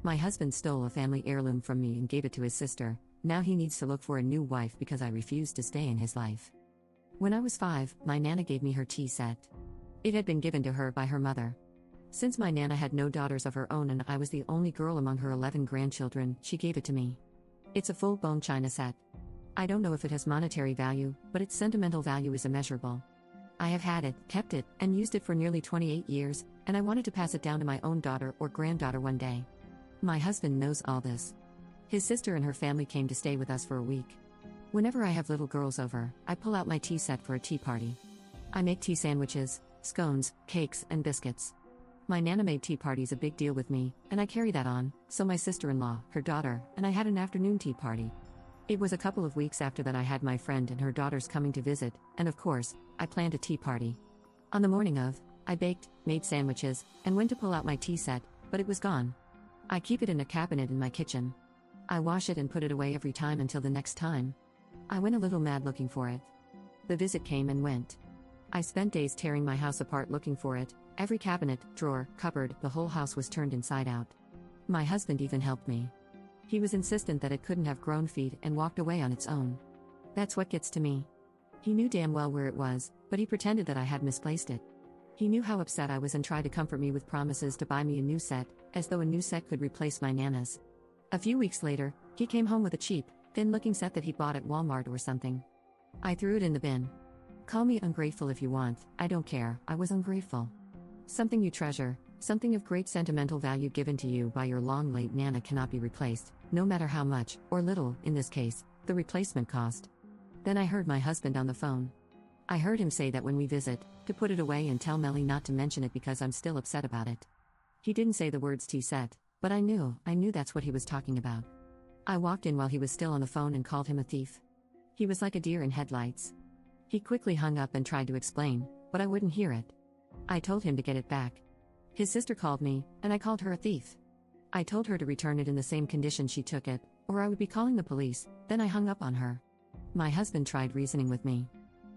My husband stole a family heirloom from me and gave it to his sister. Now he needs to look for a new wife because I refused to stay in his life. When I was 5, my Nana gave me her tea set. It had been given to her by her mother. Since my Nana had no daughters of her own and I was the only girl among her 11 grandchildren, she gave it to me. It's a full-bone china set. I don't know if it has monetary value, but its sentimental value is immeasurable. I have had it, kept it, and used it for nearly 28 years, and I wanted to pass it down to my own daughter or granddaughter one day. My husband knows all this. His sister and her family came to stay with us for a week. Whenever I have little girls over, I pull out my tea set for a tea party. I make tea sandwiches, scones, cakes, and biscuits. My Nana made tea parties a big deal with me, and I carry that on, so my sister-in-law, her daughter, and I had an afternoon tea party. It was a couple of weeks after that I had my friend and her daughters coming to visit, and of course, I planned a tea party. On the morning of, I baked, made sandwiches, and went to pull out my tea set, but it was gone. I keep it in a cabinet in my kitchen. I wash it and put it away every time until the next time. I went a little mad looking for it. The visit came and went. I spent days tearing my house apart looking for it. Every cabinet, drawer, cupboard, the whole house was turned inside out. My husband even helped me. He was insistent that it couldn't have grown feet and walked away on its own. That's what gets to me. He knew damn well where it was, but he pretended that I had misplaced it. He knew how upset I was and tried to comfort me with promises to buy me a new set, as though a new set could replace my Nana's. A few weeks later, he came home with a cheap, thin-looking set that he'd bought at Walmart or something. I threw it in the bin. Call me ungrateful if you want, I don't care, I was ungrateful. Something you treasure, something of great sentimental value given to you by your long-late Nana cannot be replaced, no matter how much, or little, in this case, the replacement cost. Then I heard my husband on the phone. I heard him say that when we visit, to put it away and tell Melly not to mention it because I'm still upset about it. He didn't say the words tea set, but I knew that's what he was talking about. I walked in while he was still on the phone and called him a thief. He was like a deer in headlights. He quickly hung up and tried to explain, but I wouldn't hear it. I told him to get it back. His sister called me, and I called her a thief. I told her to return it in the same condition she took it, or I would be calling the police, then I hung up on her. My husband tried reasoning with me.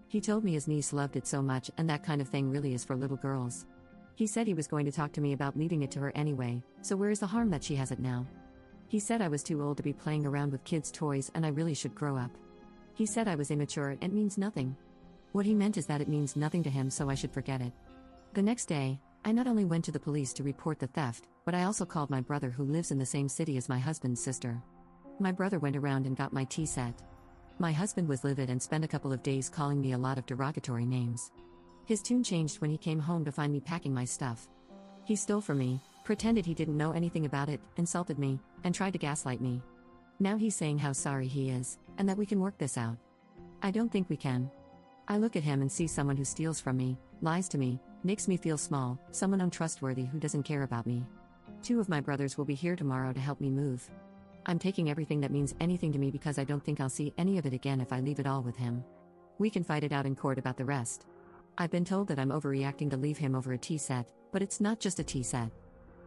He told me his niece loved it so much and that kind of thing really is for little girls. He said he was going to talk to me about leaving it to her anyway, so where is the harm that she has it now? He said I was too old to be playing around with kids' toys and I really should grow up. He said I was immature and means nothing. What he meant is that it means nothing to him so I should forget it. The next day, I not only went to the police to report the theft, but I also called my brother who lives in the same city as my husband's sister. My brother went around and got my tea set. My husband was livid and spent a couple of days calling me a lot of derogatory names. His tune changed when he came home to find me packing my stuff. He stole from me, pretended he didn't know anything about it, insulted me, and tried to gaslight me. Now he's saying how sorry he is, and that we can work this out. I don't think we can. I look at him and see someone who steals from me, lies to me, makes me feel small, someone untrustworthy who doesn't care about me. 2 of my brothers will be here tomorrow to help me move. I'm taking everything that means anything to me because I don't think I'll see any of it again if I leave it all with him. We can fight it out in court about the rest. I've been told that I'm overreacting to leave him over a tea set, but it's not just a tea set.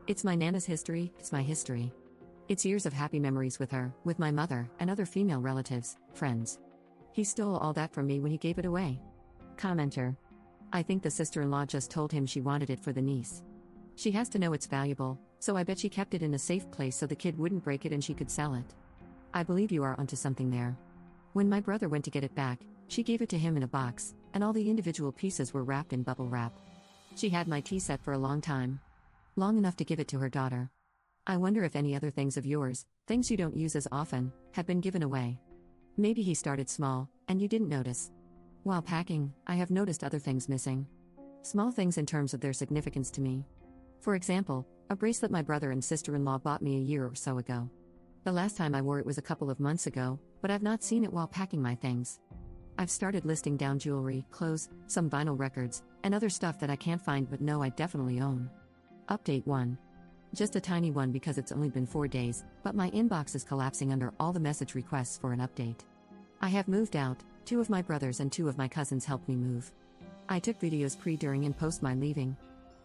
It's my Nana's history, it's my history. It's years of happy memories with her, with my mother, and other female relatives, friends. He stole all that from me when he gave it away. Commenter. I think the sister-in-law just told him she wanted it for the niece. She has to know it's valuable, so I bet she kept it in a safe place so the kid wouldn't break it and she could sell it. I believe you are onto something there. When my brother went to get it back, she gave it to him in a box, and all the individual pieces were wrapped in bubble wrap. She had my tea set for a long time. Long enough to give it to her daughter. I wonder if any other things of yours, things you don't use as often, have been given away. Maybe he started small, and you didn't notice. While packing, I have noticed other things missing. Small things in terms of their significance to me. For example, a bracelet my brother and sister-in-law bought me a year or so ago. The last time I wore it was a couple of months ago, but I've not seen it while packing my things. I've started listing down jewelry, clothes, some vinyl records, and other stuff that I can't find but know I definitely own. Update 1. Just a tiny one because it's only been 4 days, but my inbox is collapsing under all the message requests for an update. I have moved out, 2 of my brothers and 2 of my cousins helped me move. I took videos pre, during, and post my leaving.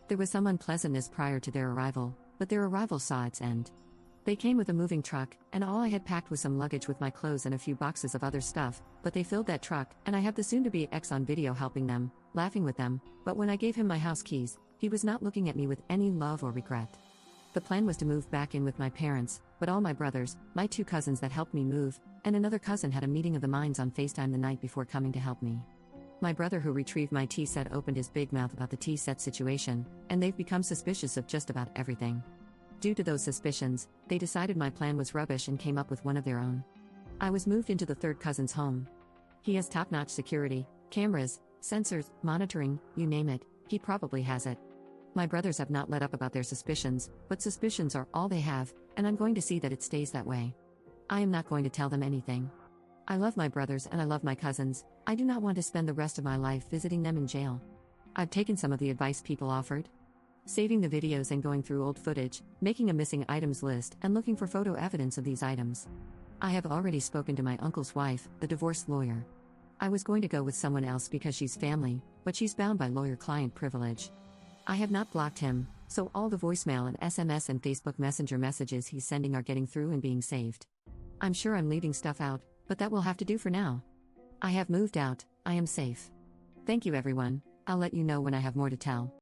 There was some unpleasantness prior to their arrival, but their arrival saw its end. They came with a moving truck, and all I had packed was some luggage with my clothes and a few boxes of other stuff, but they filled that truck, and I have the soon-to-be ex on video helping them, laughing with them, but when I gave him my house keys, he was not looking at me with any love or regret. The plan was to move back in with my parents, but all my brothers, my 2 cousins that helped me move, and another cousin had a meeting of the minds on FaceTime the night before coming to help me. My brother who retrieved my tea set opened his big mouth about the tea set situation, and they've become suspicious of just about everything. Due to those suspicions, they decided my plan was rubbish and came up with one of their own. I was moved into the 3rd cousin's home. He has top-notch security, cameras, sensors, monitoring, you name it, he probably has it. My brothers have not let up about their suspicions, but suspicions are all they have, and I'm going to see that it stays that way. I am not going to tell them anything. I love my brothers and I love my cousins. I do not want to spend the rest of my life visiting them in jail. I've taken some of the advice people offered. Saving the videos and going through old footage, making a missing items list and looking for photo evidence of these items. I have already spoken to my uncle's wife, the divorce lawyer. I was going to go with someone else because she's family, but she's bound by lawyer-client privilege. I have not blocked him, so all the voicemail and SMS and Facebook Messenger messages he's sending are getting through and being saved. I'm sure I'm leaving stuff out, but that will have to do for now. I have moved out, I am safe. Thank you everyone, I'll let you know when I have more to tell.